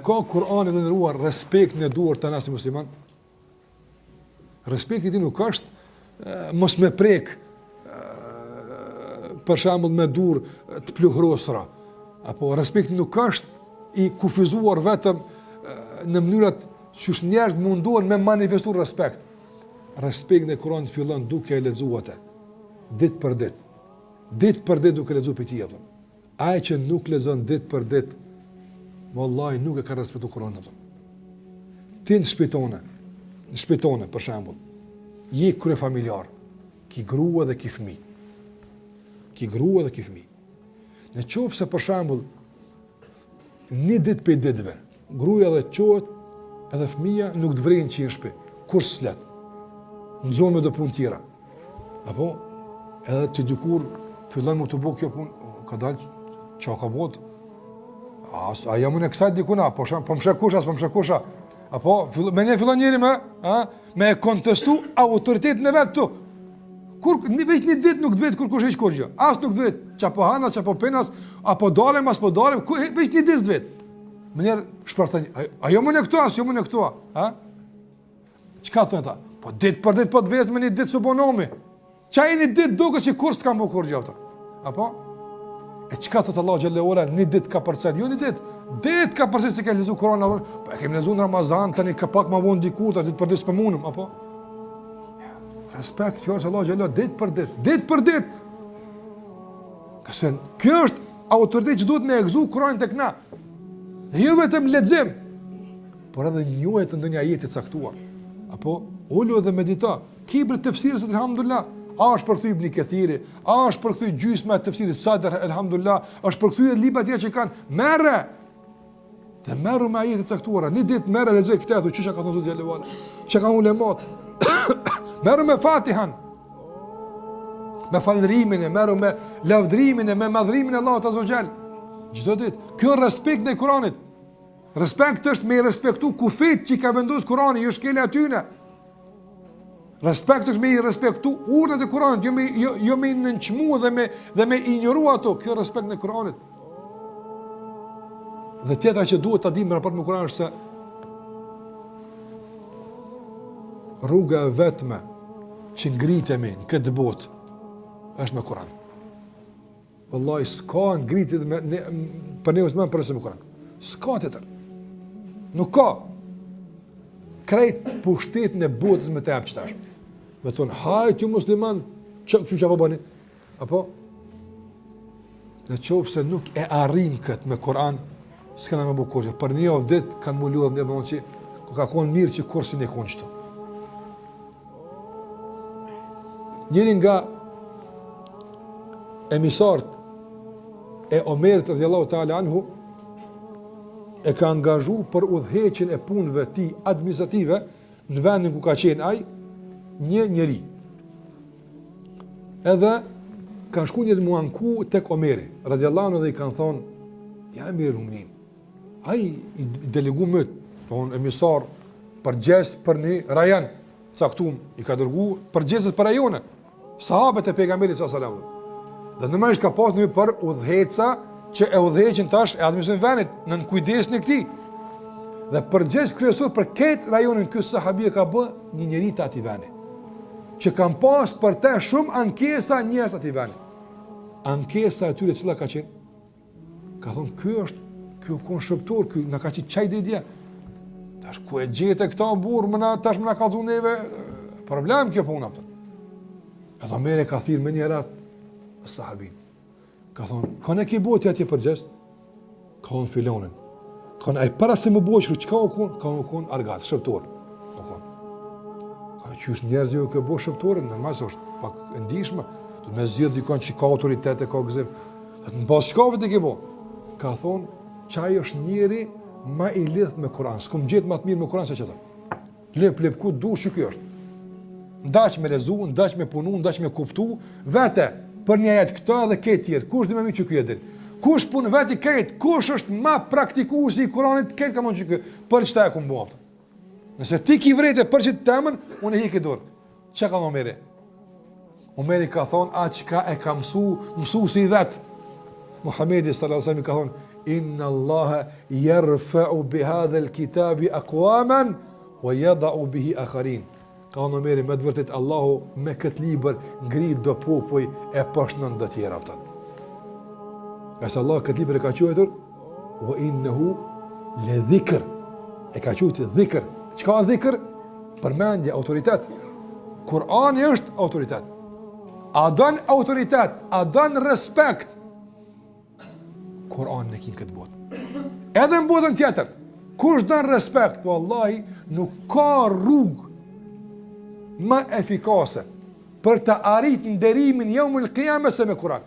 Ka Kur'ani dhe ndëruar respekt në duar të nasi musliman? Respekti ti nuk është mos me prek, për shembull me dur të pluhrosura. Apo respekti nuk është i kufizuar vetëm në mënyrat që njerëzit munduan me manifestuar respekt. Respekti në Kur'an fillon duke e lexuar atë, ditë për ditë. Ditë për ditë duke lexuar për tij. Ai që nuk lexon ditë për ditë, wallahi nuk e ka respektuar Kur'anin. Ti në shpitone, për shembull, je krye familjar, ki grua dhe ki fëmijë. Në qoftë se për shembull një ditë për ditëve, gruaja dhe qohet edhe fëmia nuk të vrejnë që i në shtëpi, kur s'let, në zonë me do punë tjera. Apo edhe të dikur fillon më të bëj kjo punë, ka dalë çka ka bot. A jam unë kësaj dikuna, po më shkusha. Apo me ne fillon njëri me kontestu autoritetin e vet tu. Kur veç një ditë nuk të vet kur kush hiç kurrë. As nuk të vet, çapo hana, çapo penas, apo dalem, as po dalem, veç një ditë të vet. Me njerë shpartani, a jo më në këtu, as jo më në këtu, ha? Çka thonë ata? Po ditë për ditë po të vezë me një ditë subonomi. Qa e një ditë duke që kur s'kam po kur gjavta. Apo? E çka thotë Allah xhallahu ala, një ditë ka përcen, jo një ditë. Ditë ka përcen se ka lezu Kur'an, po e kemi lezu në Ramazan, tani ka pak më vonë diku, ta ditë për ditë s'pëmunëm, apo? Respekt fjalës Allah xhallahu ditë për ditë. Ka se kjo është autoritet që duhet me egzu Kur'anin tek na. Dhe jo vetëm lexim, por edhe njohje të ndonjë ajeti të caktuar. Apo ulu dhe medito. Kibri tefsirës elhamdulillah. A është përkthy Ibn Kathiri, a është përkthy gjysma e tefsirit Sadr elhamdulillah, është përkthy libra tjerë që kanë. Merre. Dhe merru me ajete të caktuara. Një ditë merre lexoj këtë çka ka thënë Zoti xhallahu ala. Çka kanë ulemat. Merru me Fatihan. Me falëndrimin, merru me lavdrimin, me madhrimin e Allahut azza wa xal. Çdo ditë. Kjo respekt ndaj Kuranit. Respekt është me respektu kufit që ka vendosur Kurani, jo shkele atyne. Respekt është me i respektu urdhët e Kuranit, jo me i nënçmu dhe me ignoru ato. Kjo respekt në Kuranit. Dhe tjetra që duhet ta dimë në raport me Kur'anin është se rruga e vetme që ngritemi në këtë botë është me Kur'an. Wallahi s'ka ngritje për ne usman për me Kur'an. S'ka tjetër. Nuk ka. Krejt pushtetin e botës me të jap qëtash. Me tonë, hajt ju musliman, që po bëni? Apo? Në qofë se nuk e arrim këtë me Kur'an, s'kana me bu kurqë. Për një of dit, kanë mu ludhë në që ka konë mirë që kursin e konë qëto. Njëri nga emisart e Omerit radhiyallahu ta'ala anhu e ka angazhu për udhëheqjen e punëve ti administrative në vendin ku ka qenë ai një njeri. Edhe kanë shku një të muanku tek Omeri radhiyallahu anhu dhe i kanë thonë, ja mirë lumnin. Ai i delegu mëtë, tonë emisar përgjes për një rajan caktum, i ka dërgu përgjeset për rajone, sahabët e pejgamberit sallallahu. Dhe normalisht ka pas një për udhëheca që e udhëheqin tash e administracionin venit në kujdesin e këtij. Dhe përgjes kryesor për këtë rajonin ky sahabi ka bë një njeri të atij vendi, që kanë pas për të shumë ankesa njerëz atij vendi. Ankesa e tyre cila ka qenë? Ka thonë, ky kon shëptor, ky na ka qenë çaj dia. Tash ku e gjete këta burr, tash më na ka dhunë neve problem kjo puna atë. Edhe Omeri ka thirrë më një rat sahabin. Ka thonë, kanë e ki boti atje përgjes? Ka thonë filonin. Ka thonë, ai para se më boqru, çka u kon? Ka u kon argat, shëptor. U kon. Ka qysh njerëz jo që bo shëptorin, normalisht është pak e ndihshme, do të më zgjidh dikon që ka autoritet e ka gëzim. Në bas shkave të ke bo. Ka thonë, qaj është njeri ma i lidh me Kur'an. S'kom gjetë ma të mirë me Kur'an se qëta. Lep ku du që kjo është. Ndaq me lezu, ndaq me punu, ndaq me kuptu, vete për një jetë këta dhe këtë tjerë. Kush dhe me mi që kjo edin? Kush punë veti këtë? Kush është ma praktikuesi i Kur'anit këtë ka mund që kjo? Për qëta e ku mbo apëta? Nëse ti ki vrejte për qëtë temën, unë e hiki dorë. Që ka në Omeri? Omeri ka thonë, a që ka e ka mësu si i vetë. Muhamedi sallallahu alaihi wasallam ka thonë, inna Allaha yarfa'u bihadha al-kitabi aqwaman wa yada'u bihi akharin. Ka në meri me të vërtet Allahu me këtë libër ngrit do popuj e përshënon do tjera pëtën. Nëse Allah këtë libër e ka quajtur wa innehu le dhikr. E ka quajtur dhikr. Çka dhikr? Përmendje, autoritet. Kurani është autoritet. A don autoritet, a don respekt. Kurani në kinë këtë botë. Edhe në botën tjetër, kush don respekt, wallahi nuk ka rrugë më efikase për të arrit nderimin jomul qiyamah se me Kur'an.